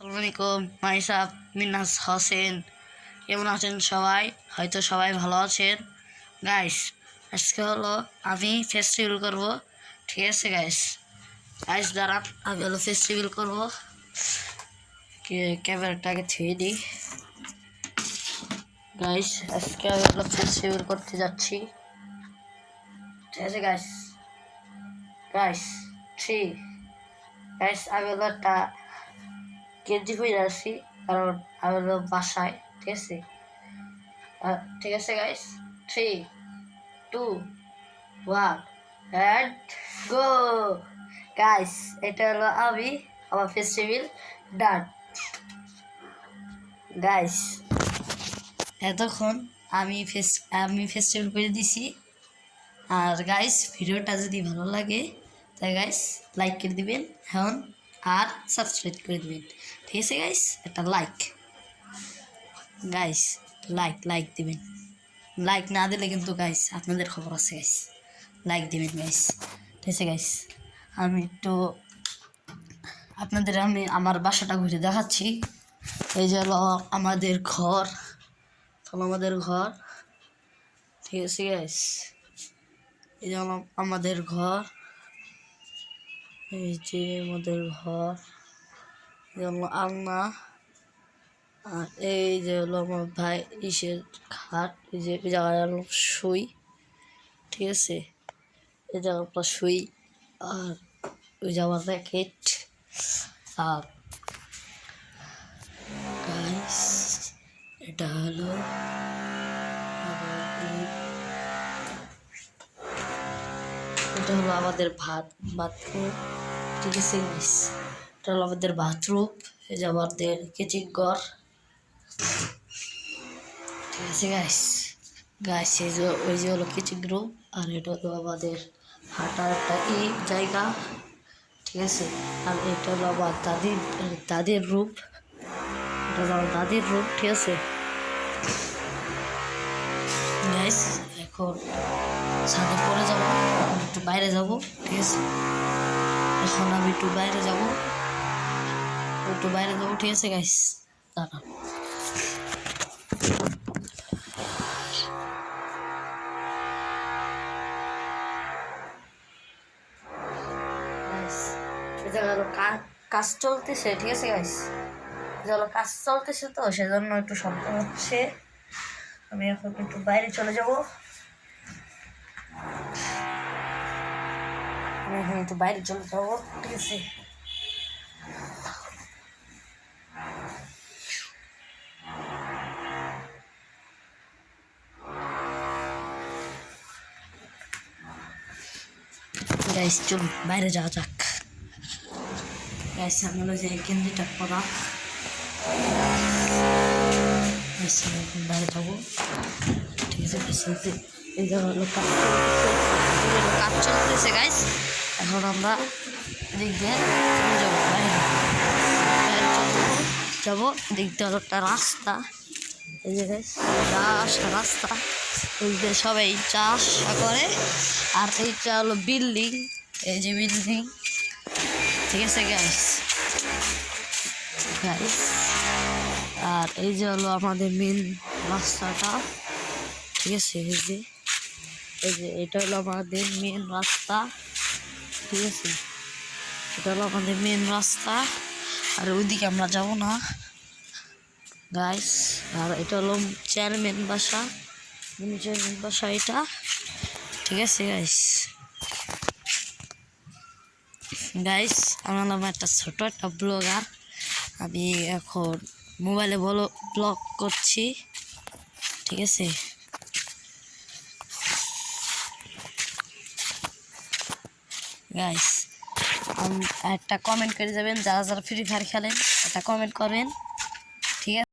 আসসালামাইকুম মাইসাব মিনাস হোসেন, কেমন আছেন সবাই? হয়তো সবাই ভালো আছেন। গাইস, আজকে হলো আমি ফেস্টিভ্যাল করব, ঠিক আছে গাইস? গাইস দাঁড়ান, আমি হলো ফেস্টিভ্যাল করবো। ক্যামেরাটাকে ছুঁয়ে দিই। গাইস, আজকে আমি হলো ফেস্টিভ্যাল করতে যাচ্ছি, ঠিক আছে গাইস? গাইস থ্রি, গাইস আমি হলো একটা কেজি হয়ে যাচ্ছি, কারণ আমি হলো বাসায়, ঠিক আছে? ঠিক আছে গাইস, 3, 2, 1 অ্যান্ড গো। গাইস, এটা হলো আমি আমার ফেস্টিভ্যাল ডান। গাইস, এতক্ষণ আমি ফেস্টিভ্যাল করে দিছি। আর গাইস, ভিডিওটা যদি ভালো লাগে তাই গাইস লাইক করে দিবেন এখন, আর সাবস্ক্রাইব করে দিবেন, ঠিক আছে গাইস? একটা লাইক গাইস, লাইক দিবেন। লাইক না দিলে কিন্তু গাইস আপনাদের খবর আছে গাইস, লাইক দিবেন গাইস, ঠিক আছে গাইস? আমি একটু আপনাদের আমার বাসাটা ঘুরে দেখাচ্ছি। এই যে হলো আমাদের ঘর, ঠিক আছে গাইস? এই যে হলো আমাদের ঘর, এই যে আমাদের ঘর, এই হলো আলনা, আর এই যে হলো আমার ভাই ইসের খাট, এই যে জায়গায় হলো শুই, ঠিক আছে? এই জায়গাটা শুই, আর ওই জায়গার র্যাকেট। আর গাইস, এটা হলো আমাদের বাথরুম, ঠিক আছে গাইস? এটা হলো আমাদের বাথরুম, এই যে আমাদের কিচেন ঘর, ঠিক আছে গাইস? এই যে ওই যে হলো কিচেন রুম, আর এটা হলো আমাদের হাঁটার একটা জায়গা, ঠিক আছে? আর এটা হলো আমার দাদির রুম, এটা হলো আমার দাদির রুম, ঠিক আছে গাইস? এখন ছাদে পরে যাবো, একটু বাইরে যাবো, ঠিক আছে? এখন আমি একটু বাইরে যাবো, ঠিক আছে গাইস? দাঁড়ান। কাজ চলতেছে, ঠিক আছে গাইস? কাজ চলতেছে, তো সেজন্য একটু শব্দ হচ্ছে। আমি এখন একটু বাইরে চলে যাব, ঠিক আছে? গাইস চলুন বাইরে যাওয়া যাক। গাইস, আমি হলো যে কেন্দ্রটা পড়া, বাইরে যাবো, ঠিক আছে? এই জায়গা হলো কাজ চলতেছে গাইস। এখন আমরা এদিক দিয়ে যাবো, বাইরে যাবো। এদিক দিয়ে হলো একটা রাস্তা, এই যে গাইস রাস্তা, এই যে সবাই চাষ করে। আর এইটা হলো বিল্ডিং, এই যে বিল্ডিং, ঠিক আছে গাইস? আর এই যে হলো আমাদের মেন রাস্তাটা, ঠিক আছে? এই যে এটা হলো আমাদের মেন রাস্তা, ঠিক আছে? এটা হলো আমাদের মেন রাস্তা, আর ওইদিকে আমরা যাব না গাইস। আর এটা হলো চেয়ারম্যান বাসা, এটা, ঠিক আছে গাইস? আমার নাম একটা ছোট একটা ব্লগার, আমি এখন মোবাইলে ব্লগ করছি, ঠিক আছে গাইস? একটা কমেন্ট করে যাবেন, যারা ফ্রি ফায়ার খেলেন একটা কমেন্ট করবেন, ঠিক আছে?